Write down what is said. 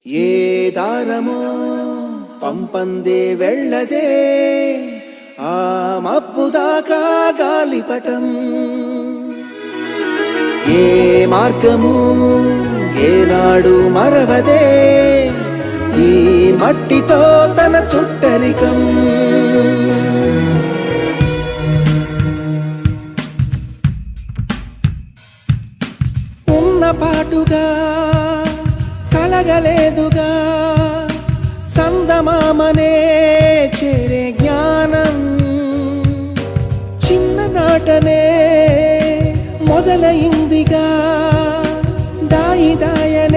ఏ దారమో పంపందే వెళ్ళదే ఆ మబ్బు దాకా గాలిపటం ఏ మార్గము ఏనాడు మరవదే ఈ మట్టితో తన చుట్టరికం ఉన్న పాటుగా కలగలేదుగా చందమామనే చేరే జ్ఞానం చిన్ననాటనే మొదలైందిగా దాయి దాయని